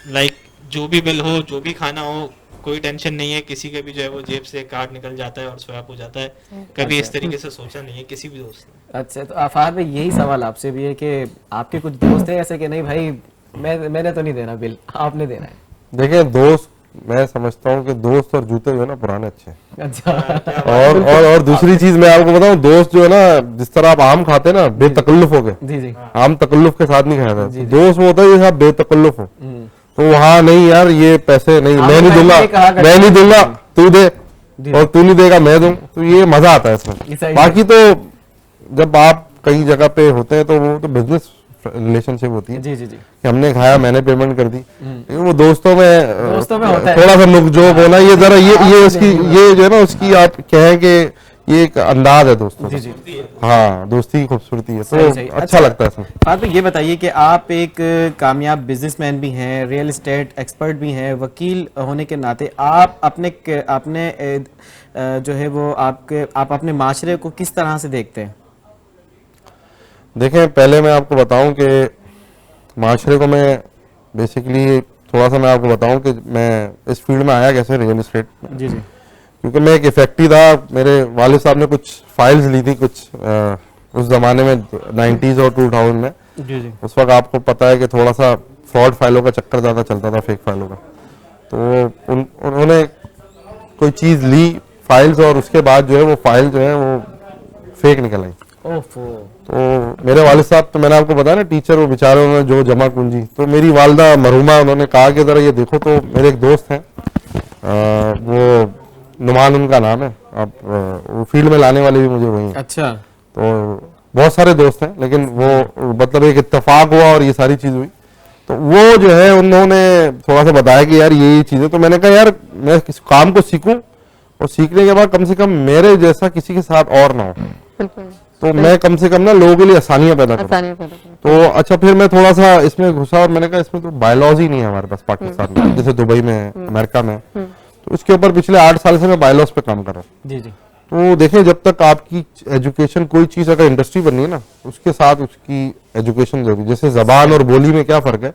लाइक जो भी बिल हो, जो भी खाना हो, कोई टेंशन नहीं है, किसी के भी जो है वो जेब से कार्ड निकल जाता है और स्वैप हो जाता है। कभी इस तरीके से सोचा नहीं है किसी भी दोस्त ने। अच्छा, तो आफार भाई यही सवाल आपसे भी है कि आपके कुछ दोस्त हैं ऐसे कि नहीं भाई मैंने तो नहीं देना बिल, आपने देना है? देखिए दोस्त, मैं समझता हूँ कि दोस्त और जूते जो है ना पुराने अच्छे हैं। अच्छा और दूसरी चीज मैं आपको बताऊं, दोस्त जो है ना, जिस तरह आप आम खाते हैं ना बेतकल्लुफ हो गए, जी जी आम तकल्लुफ के साथ नहीं खाया था, दोस्त वो होता है जैसे आप बेतकल्लुफ हो, तो वहाँ नहीं यार ये पैसे नहीं, मैं नहीं दूंगा, मैं नहीं दूंगा, तू दे, और तू नहीं देगा मैं दूं, तो ये मजा आता है इसमें। बाकी तो जब आप कई जगह पे होते हैं तो वो तो बिजनेस रिलेशनशिप होती है जी जी जी कि हमने खाया मैंने पेमेंट कर दी, लेकिन वो दोस्तों में होता है थोड़ा सा नुकझोंक होना, ये जरा ये उसकी ये जो है ना उसकी आप कहें कि ये एक अंदाज है दोस्तों का। जी जी। हाँ, दोस्ती की खूबसूरती है, सही, तो सही। अच्छा लगता है इसमें। फात भाई ये बताइए कि आप एक कामयाब बिजनेसमैन भी हैं, रियल एस्टेट एक्सपर्ट भी हैं, वकील होने के नाते आप अपने जो है वो आप अपने माशरे को किस तरह से देखते हैं? देखें, पहले मैं आपको बताऊं कि माशरे को मैं बेसिकली थोड़ा सा मैं आपको बताऊं कि मैं इस फील्ड में आया कैसे, रियल एस्टेट। जी जी। क्योंकि मैं एक इफेक्टिव था, मेरे वालिद साहब ने कुछ फाइल्स ली थी कुछ उस जमाने में 90s और 2000 में। जी जी। उस वक्त आपको पता है कि थोड़ा सा फ्रॉड फाइलों का चक्कर ज़्यादा चलता था, फेक फाइलों का, तो उन्होंने कोई चीज़ ली फाइल्स, और उसके बाद जो है वो फाइल जो है वो फेक निकल आई। तो मेरे वालिद साहब, तो मैंने आपको बताया ना टीचर, वो बेचारे उन्होंने जो जमा पूंजी, तो मेरी वालदा मरहुमा उन्होंने कहा कि ज़रा ये देखो, तो मेरे एक दोस्त हैं वो नुमान उनका नाम है, आप वो फील्ड में लाने वाले भी मुझे वही हैं। अच्छा। तो बहुत सारे दोस्त हैं, लेकिन वो मतलब एक इत्तेफाक हुआ और ये सारी चीज़ हुई, तो वो जो है उन्होंने थोड़ा सा बताया कि यार ये चीज़ें, तो मैंने कहा यार मैं किस काम को सीखूं, और सीखने के बाद कम से कम मेरे जैसा किसी के साथ और ना हो, बिल्कुल। तो मैं कम से कम ना लोगों के लिए आसानियां पैदा करूं। तो अच्छा, फिर मैं थोड़ा सा इसमें घुसा और मैंने कहा इसमें तो बायलॉज ही नहीं है हमारे पास पाकिस्तान में, जैसे दुबई में है, अमेरिका में, तो इसके ऊपर पिछले 8 साल से मैं बायलॉज पे काम कर रहा हूँ। जी जी। तो देखें, जब तक आपकी एजुकेशन, कोई चीज़ अगर इंडस्ट्री बननी है ना, उसके साथ उसकी एजुकेशन जरूरी। जैसे जबान और बोली में क्या फ़र्क है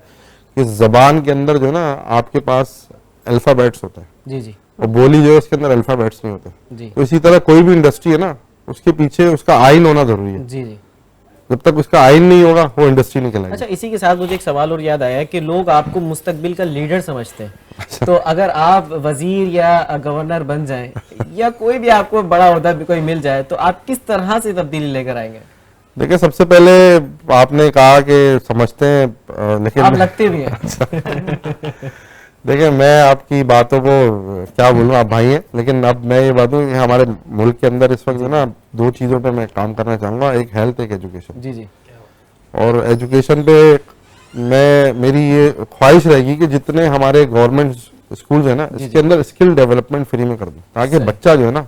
कि जबान के अंदर जो है ना आपके पास अल्फ़ाबेट्स होते हैं, जी जी। और बोली जो है उसके अंदर अल्फ़ाबेट्स नहीं होते। जी। तो इसी तरह कोई भी इंडस्ट्री है ना, उसके पीछे उसका आइन होना जरूरी है। जी जी। जब तक उसका आइन नहीं होगा वो इंडस्ट्री नहीं कहलाएगी। अच्छा, इसी के साथ मुझे एक सवाल और याद आया कि लोग आपको मुस्तकबिल का लीडर समझते हैं, तो अगर आप वजीर या गवर्नर बन जाएं या कोई भी आपको बड़ा ओहदा भी कोई मिल जाए, तो आप किस तरह से तब्दीली लेकर आएंगे? देखिए, सबसे पहले आपने कहा कि समझते हैं, लेकिन आप लगते भी हैं। देखिए मैं आपकी बातों को क्या बोलूं, आप भाई हैं, लेकिन अब मैं ये बात हूँ कि हमारे मुल्क के अंदर इस वक्त जो ना 2 चीज़ों पे मैं काम करना चाहूँगा, एक हेल्थ, एक एजुकेशन। जी जी और एजुकेशन पे मेरी ये ख्वाहिश रहेगी कि जितने हमारे गवर्नमेंट स्कूल्स है ना, इसके अंदर स्किल डेवलपमेंट फ्री में कर दूं, ताकि बच्चा जो है ना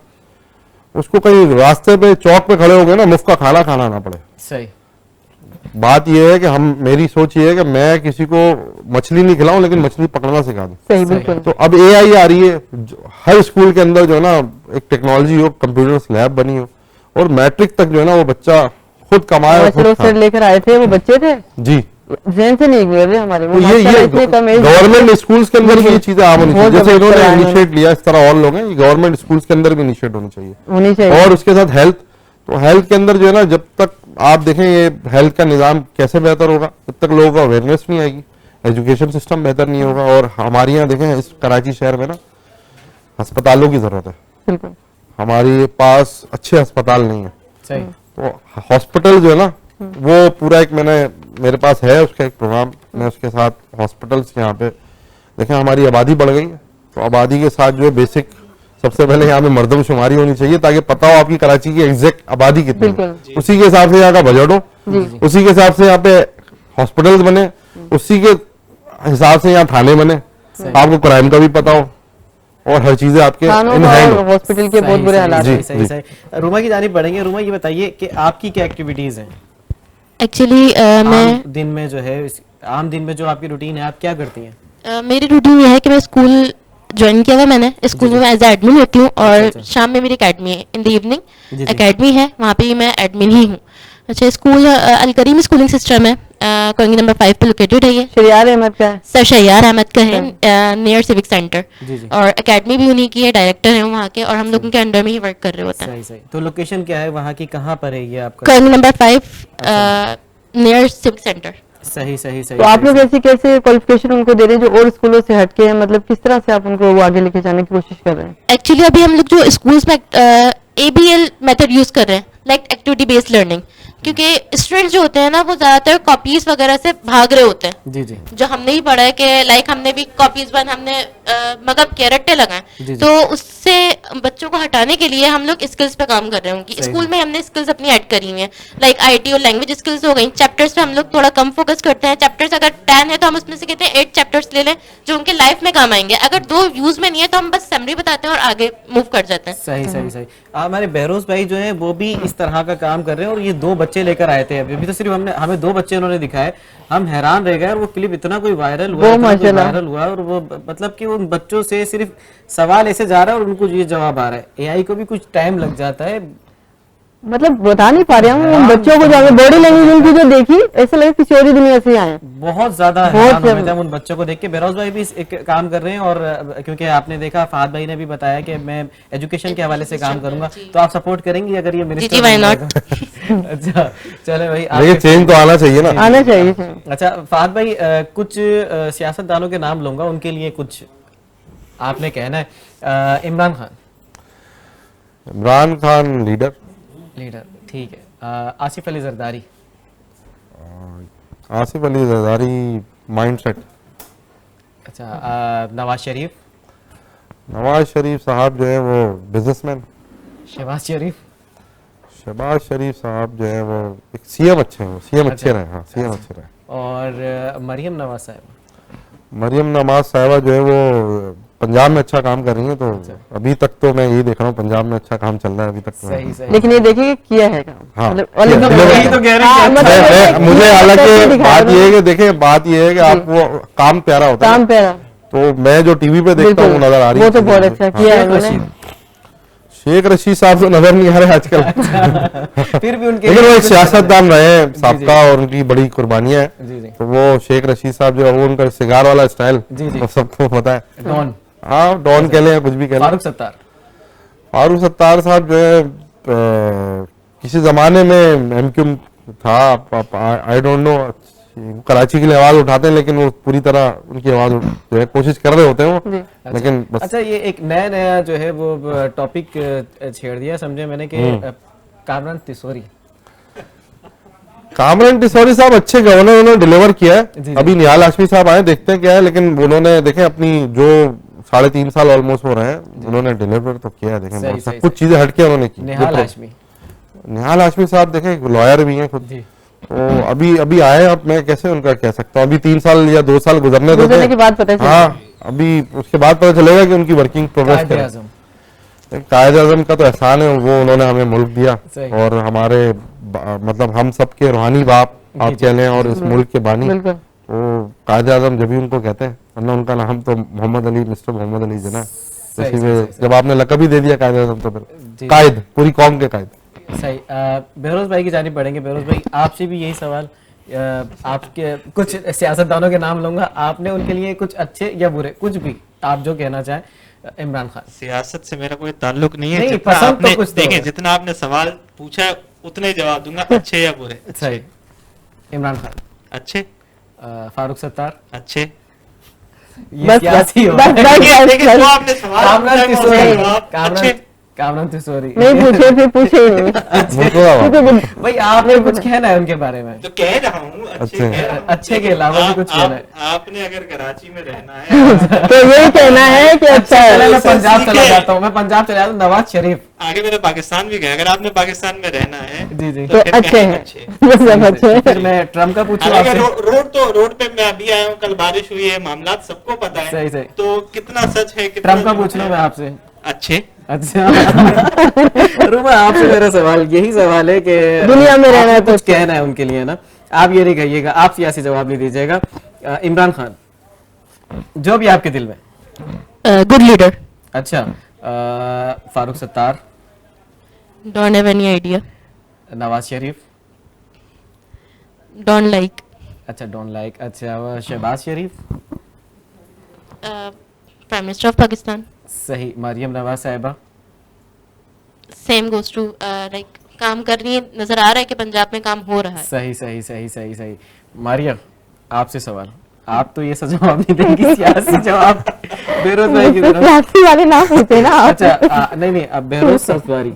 उसको कहीं रास्ते पे चौक पे खड़े हो गए ना मुफ्त का खाना खाना ना पड़े। सही बात ये है कि मेरी सोच ये है कि मैं किसी को मछली नहीं खिलाऊं, लेकिन मछली पकड़ना सिखा दूं। सही बिल्कुल। तो अब AI आ रही है, हर स्कूल के अंदर जो है ना एक टेक्नोलॉजी हो, कंप्यूटर लैब बनी हो, और मैट्रिक तक जो है ना वो बच्चा खुद कमाए और खुद सर खाए। लेकर आए थे, वो बच्चे थे जी, जैन से नहीं गुजरे हमारे, वो तो माशाल्लाह इतने कम एज गवर्नमेंट स्कूल्स के अंदर भी ये चीजें आम होनी चाहिए, बहुत जैसे इन्होंने अच्छा इनिशिएट लिया, इस तरह और लोग हैं, गवर्नमेंट स्कूल्स के अंदर भी इनिशिएट होनी चाहिए। होनी चाहिए। और उसके साथ हेल्थ, तो हेल्थ के अंदर जो है ना, जब तक आप देखें ये हेल्थ का निज़ाम कैसे बेहतर होगा, जब तक लोगों को अवेयरनेस नहीं आएगी, एजुकेशन सिस्टम बेहतर नहीं होगा। और हमारे यहाँ देखें इस कराची शहर में ना अस्पतालों की जरूरत है, बिल्कुल हमारे पास अच्छे अस्पताल नहीं है। सही तो हॉस्पिटल जो है ना वो पूरा एक मेरे पास है उसका एक प्रोग्राम, मैं उसके साथ हॉस्पिटल्स यहाँ पे देखें, हमारी आबादी बढ़ गई है, तो आबादी के साथ जो है बेसिक सबसे पहले यहाँ पे मर्दमशुमारी होनी चाहिए, ताकि पता हो आपकी कराची की एग्जैक्ट आबादी कितनी है, उसी के हिसाब से यहाँ का बजट हो, उसी के हिसाब से यहाँ पे हॉस्पिटल्स बने, उसी के हिसाब से यहाँ थाने बने, आपको क्राइम का भी पता हो और हर चीजें आपके इन हैंड हो। हॉस्पिटल के बहुत बुरे हालात हैं। सही सही। रूमा की जानिब बढ़ेंगे। रूमा ये बताइए कि आपकी क्या एक्टिविटीज हैं एक्चुअली मैं आम दिन में, जो है आम दिन में जो आपकी रूटीन है, आप क्या करती हैं? मेरी रूटीन ये है कि मैं स्कूल ज्वाइन किया हुआ मैंने, स्कूल में मैं एज एडमिन होती हूँ, और शाम में मेरी एकेडमी है, इन द इवनिंग एकेडमी है, वहाँ पे मैं एडमिन ही हूँ। अच्छा, स्कूल अलकरीम स्कूलिंग सिस्टम है, कोइंगी नंबर 5 पे लोकेटेड है ये। शरियार अहमद का है। सर शैयार अहमद का है, नियर सिविक सेंटर, और एकेडमी भी उन्हीं की है, डायरेक्टर है वहाँ के, और हम लोगों के अंडर में ही वर्क कर रहे होते हैं। सही सही। तो लोकेशन क्या है वहाँ की, कहाँ पर है ये आपका? कोइंगी नंबर 5 नियर सिविक सेंटर। सही सही सही। तो आप लोग ऐसी कैसे क्वालिफिकेशन उनको दे रहे हैं जो और स्कूलों से हटके हैं, मतलब किस तरह से आप उनको वो आगे लेके जाने की कोशिश कर रहे हैं? एक्चुअली अभी हम लोग जो स्कूल्स में ABL मेथड यूज कर रहे हैं, लाइक एक्टिविटी बेस्ड लर्निंग, क्योंकि स्टूडेंट्स जो होते हैं ना वो ज्यादातर कॉपीज वगैरह से भाग रहे होते हैं। जी जी। जो हमने ही पढ़ा है कि लाइक हमने भी कॉपीज बन हमने मतलब के रट्टे लगाए, तो उससे बच्चों को हटाने के लिए हम लोग स्किल्स पे काम कर रहे हैं उनकी। स्कूल में हमने स्किल्स अपनी ऐड करी हुई हैं, लाइक IT और लैंग्वेज स्किल्स हो गई। चैप्टर्स पे हम लोग थोड़ा कम फोकस करते हैं, चैप्टर्स अगर 10 है तो हम उसमें से कहते हैं 8 चैप्टर्स ले लें जो उनके लाइफ में काम आएंगे, अगर 2 यूज में नहीं है तो हम बस समरी बताते हैं और आगे मूव कर जाते हैं। सही सही सही। हमारे बहरोज भाई जो है वो भी इस तरह का काम कर रहे हैं, और ये 2 बच्चे लेकर आए थे अभी तो सिर्फ हमें 2 बच्चे उन्होंने दिखाए, हम हैरान रह गए, और वो क्लिप इतना कोई वायरल हुआ, वायरल हुआ, और वो मतलब कि उन बच्चों से सिर्फ सवाल ऐसे जा रहा है और उनको ये जवाब आ रहा है। AI को भी कुछ टाइम लग जाता है, मतलब बता नहीं पा रहे हैं उन बच्चों को, जो बॉडी लैंग्वेज उनकी जो देखी ऐसा लगे किसी और ही दुनिया से आए। बहुत ज्यादा हैरान हुए जब उन बच्चों को देख के। बहरोज भाई भी एक काम कर रहे हैं, और क्योंकि आपने देखा फहद भाई ने भी बताया कि मैं एजुकेशन के हवाले से काम करूंगा, तो आप सपोर्ट करेंगी अगर ये मिनिस्टर? Ji, why not? अच्छा चले भाई, ये चेंज तो आना चाहिए ना, आना चाहिए। अच्छा फहद भाई, कुछ सियासतदानों के नाम लूंगा, उनके लिए कुछ आपने कहना है। इमरान खान लीडर, ठीक है। आसिफ अली जरदारी, माइंडसेट। अच्छा, नवाज शरीफ साहब जो है वो बिजनेसमैन। शहबाज शरीफ साहब जो है वो एक CM अच्छे हैं, वो CM अच्छे रहे। हाँ, CM अच्छे रहे। और मरियम नवाज साहिबा जो है वो पंजाब में अच्छा काम कर रही है, तो अभी तक तो मैं यही देख रहा हूँ, पंजाब में अच्छा काम चल रहा है अभी तक तो। सही। लेकिन ये देखिए किया है काम। हाँ, मुझे हालांकि बात ये है कि देखिए, बात ये है कि आपको काम प्यारा होता है, काम प्यारा, तो मैं जो टीवी पे देखता हूँ नजर आ रही है, वो तो बहुत अच्छा किया है उन्होंने। शेख रशीद साहब तो नजर नहीं आ रहे आजकल। फिर भी उनके, लेकिन वो एक सियासतदान रहे हैं साबका, और उनकी बड़ी कुर्बानियां हैं। तो वो शेख रशीद साहब जो है वो उनका सिगार वाला स्टाइल तो सबको पता है। डॉन, हाँ, डॉन कह लें, कुछ भी कह लें। फारूक सत्तार साहब जो है किसी जमाने में MQ था, आई डोंट नो, कराची के लिए आवाज उठाते हैं, लेकिन वो पूरी तरह उनकी आवाज जो है कोशिश कर रहे होते हैं वो, लेकिन बस। अच्छा, ये एक नया जो है वो टॉपिक छेड़ दिया समझे मैंने कि कामरान तिसोरी कामरान टिसौरी साहब अच्छे गवर्नर उन्होंने डिलीवर किया जी, है। अभी निहाल हाशमी साहब आए, देखते हैं क्या है, लेकिन उन्होंने देखे अपनी जो 3.5 साल ऑलमोस्ट हो रहे हैं, उन्होंने डिलीवर तो किया है। देखें सही, बहुत सा सही, कुछ चीजें हटके उन्होंने की। निहाल हाशमी निहाल हाशमी साहब देखें लॉयर भी हैं खुद, जी, तो अभी आए, अब मैं कैसे उनका कह सकता हूँ, अभी 3 साल या 2 साल गुजरने दो। गुजरने के बाद पता चलेगा। हाँ, अभी उसके बाद पता चलेगा कि उनकी वर्किंग प्रोग्रेस क्या है। कायदे-ए-आज़म। कायदे आज़म का तो एहसान है, वो उन्होंने हमें मुल्क दिया सही। और हमारे मतलब हम सबके रूहानी बाप आप कह लें और इस मुल्क के बानी, बिल्कुल। तो कायदे आज़म जब भी उनको कहते हैं, वरना उनका नाम तो मोहम्मद अली, मिस्टर मोहम्मद अली जना। सही, इसी सही, में सही, जब आपने लकब ही दे दिया कायदे आज़म, तो जी। फिर कायद, पूरी कौम के कायद। सही। बेरोज भाई की जानिब बढ़ेंगे। बेरोज भाई, आपसे भी यही सवाल, आपके कुछ सियासतदानों के नाम लूंगा, आपने उनके लिए कुछ अच्छे या बुरे, कुछ भी आप जो कहना चाहें। इमरान खान। सियासत से मेरा कोई ताल्लुक नहीं है। नहीं, जितना पसंद आपने तो कुछ तो देखें, है। जितना आपने सवाल पूछा है उतने ही जवाब दूंगा, अच्छे या बुरे। सही। इमरान खान। अच्छे। फारूक सत्तार। अच्छे। ये बस, सियासी हो बस, गए। बस, देखिए, बस, देखिए, बस। जो आपने सवाल कामरान पूछा है, वो तिसोरी। जवाब अच्छे। कामरान तिसोरी। नहीं पूछे, फिर पूछे ही नहीं। भाई आपने कुछ कहना है उनके बारे में? तो कह रहा हूँ अच्छे अच्छे। कह रहा हूँ। अच्छे के अलावा भी कुछ कहना है? आपने अगर कराची में रहना है तो यही कहना है कि अच्छा चले, है। मैं पंजाब चला सीखे। जाता हूँ, मैं पंजाब चला जाता हूँ। नवाज शरीफ। आगे मैंने पाकिस्तान भी गया, अगर आपने पाकिस्तान में रहना है जी, जी। तो फिर अच्छे कहें हैं। अच्छे। मतलब अच्छे हैं। फिर मैं ट्रम्प का पूछूं हालांकि आपसे? रोड पे मैं अभी आया हूँ, कल बारिश हुई है, मामला सबको पता है। सही, सही। तो कितना सच है, कितना ट्रम्प का झूठ पूछ लूं है? मैं आपसे? अच्छे। अच्छा। रुमा, आपसे मेरा सवाल यही सवाल है कि दुनिया में रहना है आपको तो कुछ कहना है उनके लिए ना, आप ये नहीं कहिएगा, आप सियासी जवाब नहीं दीजिएगा। इमरान खान, जो भी आपके दिल में। Good leader. अच्छा। Farooq Sattar. Don't have any idea. Nawaz Sharif. Don't like. अच्छा, डोंट लाइक। अच्छा, Shahbaz Sharif. Prime minister of Pakistan. सही। मरियम नवाज साहिबा। सेम गोज टू लाइक काम कर रही है, नजर आ रहा है कि पंजाब में काम हो रहा है। सही, सही, सही, सही, सही। मरियम, आपसे सवाल, आप तो ये जवाब नहीं देंगी, सियासी जवाब। बेरोज भाई की तरफ। सियासी वाले ना पूछे ना आप। अच्छा, नहीं नहीं, अब बेरोज सफवारी।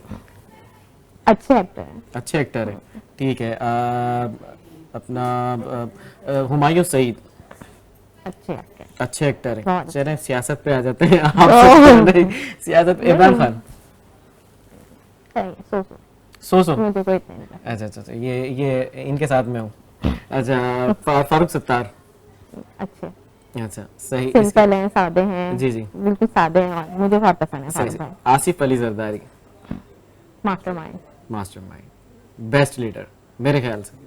अच्छे एक्टर हैं। अच्छे एक्टर है, ठीक है। अपना हुमायूं सईद। अच्छे एक्टर। अच्छे एक्टर है। बहुत। चले सियासत पे आ जाते हैं आप। नहीं, सियासत। इमरान खान। सही, सो सो मुझे कोई नहीं लगा। अच्छा, अच्छा, अच्छा, ये इनके साथ में हूँ। अच्छा, फारूक सत्तार। अच्छे, अच्छा, सही। सिंपल हैं, सादे हैं। जी, जी। बिल्कुल सादे हैं और मुझे बहुत पसंद है सही, फारूक सही। भाई। Asif Ali Zardari. Mastermind. Mastermind, best leader मेरे ख्याल से।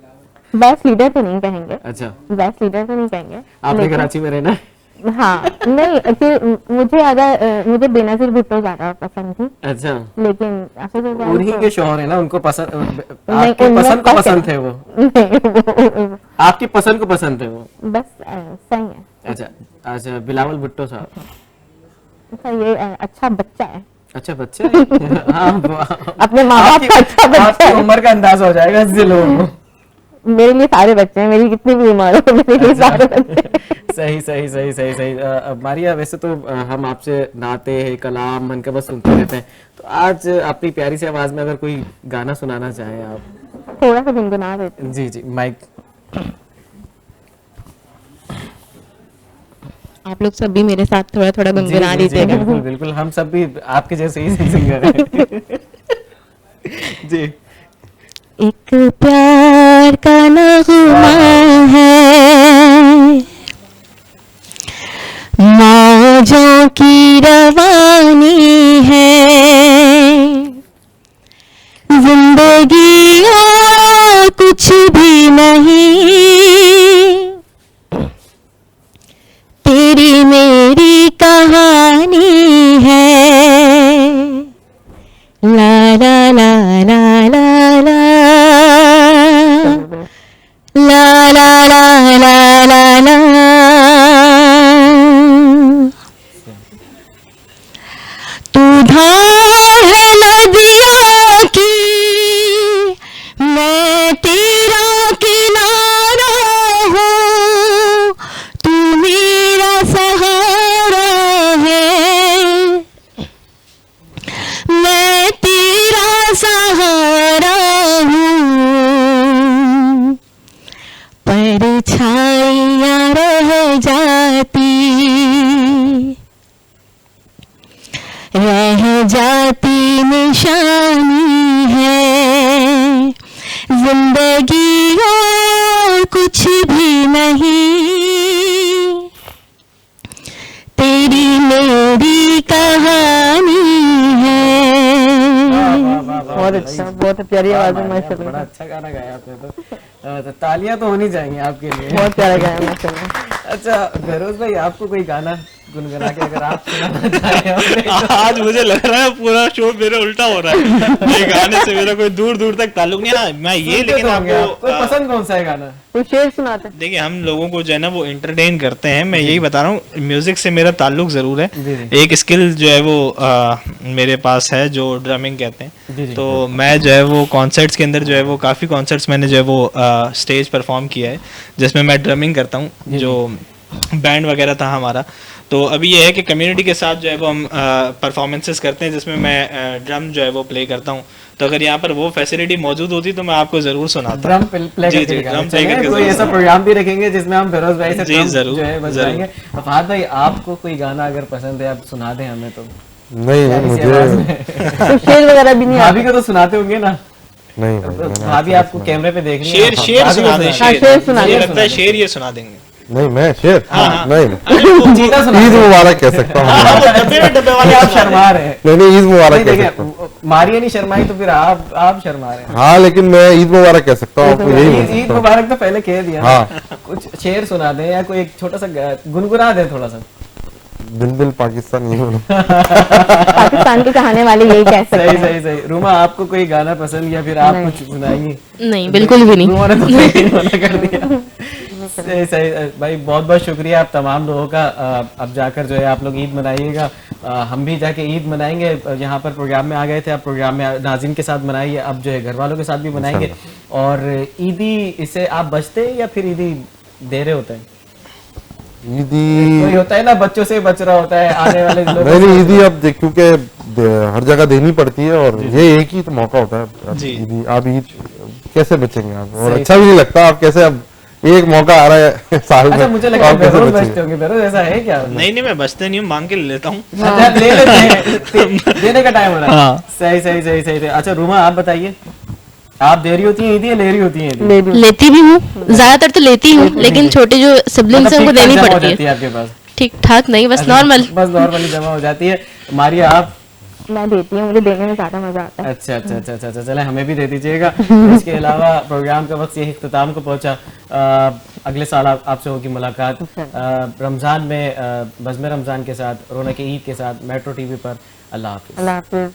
बेस्ट लीडर तो नहीं कहेंगे, अच्छा, बेस्ट लीडर तो नहीं कहेंगे। आपने लेकिन- कराची में रहना है? हाँ, नहीं एक्चुअली मुझे बेनजीर भुट्टो ज्यादा पसंद थी, अच्छा, लेकिन आसिफ जरदारी उन्हीं तो- के शौहर है ना, उनको पसंद, नहीं, आपकी उनमें पसंद को फर्क पसंद है। थे वो, नहीं, आपकी पसंद को पसंद थे वो। बस सही है। अच्छा, अच्छा, बिलावल भुट्टो साहब। अच्छा, ये अच्छा बच्चा है, अच्छा, बच्चे हैं। हाँ, अपने माँ बाप का अच्छा बच्चा आपकी है। उम्र का अंदाज हो जाएगा इससे लोगों को। मेरे लिए सारे बच्चे हैं, मेरी कितनी भी उम्र हो, मेरे लिए सारे बच्चे हैं। सही, सही, सही, सही, सही। मारिया, वैसे तो हम आपसे नाते कलाम मनकबत सुनते रहते हैं, तो आज अपनी प्यारी सी आवाज में अगर कोई गाना सुनाना चाहें आप? थोड़ा सा गुनगुना देते हैं। जी, जी, माइक। आप लोग सब भी मेरे साथ थोड़ा थोड़ा जी, गुनगुना जी, जी, लीजिएगा। बिल्कुल, बिल्कुल, हम सब भी आपके जैसे ही सिंगर हैं। जी। एक प्यार का नगमा है, मौजों की रवानी है, जिंदगी और कुछ भी नहीं, तेरी मेरी कहानी है। ला ला ला ला ला ला ला ला ला ला ला ला। तू धार है नदियों की, मैं तेरा किनारा हूँ, तू मेरा सहारा है, मैं तेरा सहारा हूँ। बहुत प्यारी आवाज है बड़ा माशाल्लाह। अच्छा गाना गाया आपने तो तालियां तो होनी चाहिए आपके लिए। बहुत प्यारा गाया माशाल्लाह। अच्छा बेरोज भाई, आपको कोई गाना गुनगुना के अगर आप सुनाना चाहें अपने तो। आज मुझे लग रहा है पूरा शो मेरे उल्टा हो रहा है, ये गाने से मेरा कोई दूर दूर तक ताल्लुक नहीं है ना। मैं ये सुनते लेकिन तो होंगे आप। आपको कोई पसंद कौन सा है गाना? कोई शेर सुनाते हैं। देखिए, हम लोगों को जो है ना वो एंटरटेन करते हैं। मैं यही बता रहा हूँ, म्यूजिक से मेरा ताल्लुक जरूर है। जी, जी। एक स्किल जो है वो मेरे पास है जो ड्रमिंग कहते जी, हैं। जी। तो मैं जो है वो कॉन्सर्ट्स के अंदर जो है वो काफ़ी कॉन्सर्ट्स मैंने जो है वो स्टेज परफॉर्म किया है, जिसमें मैं ड्रमिंग करता हूँ, जो बैंड वगैरह था हमारा। तो अभी ये है कि कम्युनिटी के साथ जो है वो हम परफॉर्मेंसेस करते हैं, जिसमें मैं ड्रम जो है वो प्ले करता हूँ। तो अगर यहाँ पर वो फैसिलिटी मौजूद होती तो मैं आपको जरूर सुनाता। ड्रम प्ले जी, करके जी, दिखाना। ड्रम प्ले चलिए, करके कोई जरूर ऐसा प्रोग्राम भी रखेंगे जिसमें हम फिरोज भाई से जी, ड्रम जरूर, जो है बजाएंगे। फहद भाई, आपको कोई गाना अगर पसंद है आप सुना दें हमें तो। नहीं प्यारी सी मुझे आवाज में। कोई शेर वगैरह भी नहीं आता। भाभी को तो सुनाते होंगे ना? नहीं भाई, मैंने भाभी आपको कैमरे पे देख रही है। शेर शेर भाभी को सुना दें। हाँ, शेर सुना मुझे दें। लगता है शेर ये सुना देंगे। नहीं, मैं शेर हाँ। नहीं चीता सुना ईद दें। मुबारक कह सकता हूँ। हाँ, वो डब्बे में डब्बे वाले आप सुना दें। शर्मा रहे हैं। नहीं ईद मुबारक नहीं कह देखिए, सकता हूँ। मारिया नहीं शर्माई तो फिर आप शर्मा रहे हैं। हाँ, लेकिन मैं ईद मुबारक कह सकता हूँ, आपको यही बोल ईद सकता हूँ। मुबारक तो पहले कह दिया। हाँ। कुछ शेर सुना दें या कोई एक छोटा सा गुनगुना दें थोड़ा सा। दिल दिल पाकिस्तान ये बोलो। पाकिस्तान के कहाने वाले यही कह सकते सही हैं। सही सही। रूमा, आपको कोई गाना पसंद या फिर आप कुछ सुनाएंगी? नहीं, बिल्कुल भी नहीं। रूमा ने तो नहीं मना कर दिया। सही सही भाई, बहुत बहुत शुक्रिया आप तमाम लोगों का। अब जाकर जो है आप लोग ईद मनाइएगा, हम भी जाके ईद मनाएंगे। यहाँ पर प्रोग्राम में आ गए थे, आप प्रोग्राम में नाज़रीन के साथ मनाइए, अब जो है घर वालों के साथ भी मनाएंगे। और ईदी इससे आप बचते हैं या फिर ईदी दे रहे होते हैं? ईदी कोई होता है ना बच्चों से बच रहा होता है आने वाले लोग। नहीं ईदी अब क्योंकि हर जगह देनी पड़ती है और ये एक ही तो मौका होता है। अब जी। ईदी आप ईद कैसे बचेंगे आप, और सही अच्छा भी नहीं लगता। आप कैसे, अब एक मौका आ रहा है साल में, अच्छा, मुझे लगा आप कैसे बेरोज बचेंगे? बचते होंगे। बेरोज ऐसा है क्या? नहीं नहीं, मैं बचते नहीं हूँ, मांग के ले लेता हूँ। अच्छा, आप ले लेते हैं। देने का टाइम हो रहा है। हाँ। सही सही सही सही। अच्छा रूमा, आप बताइए, आप दे रही होती हैं ईदी या ले रही होती हैं ईदी? ले भी लेती भी हूँ, ज्यादातर तो लेती हूँ, लेकिन छोटे जो सिबलिंग्स हैं उनको मतलब देनी ठीक-ठाक जमा हो पड़ती जाती है। है आपके पास? ठीक ठाक नहीं, बस नॉर्मल। बस नॉर्मली जमा हो जाती है। मारिया, आप? मैं देती हूँ, मुझे देने में ज्यादा मजा आता है। अच्छा अच्छा अच्छा अच्छा, चले हमें भी दे दीजिएगा। इसके अलावा प्रोग्राम का वक्त यही इख्तिताम को पहुंचा। अगले साल आपसे होगी मुलाकात रमज़ान में, बज़्म रमज़ान के साथ, रौनक ईद के साथ, मेट्रो टीवी पर। अल्लाह हाफिज़। अल्लाह हाफिज।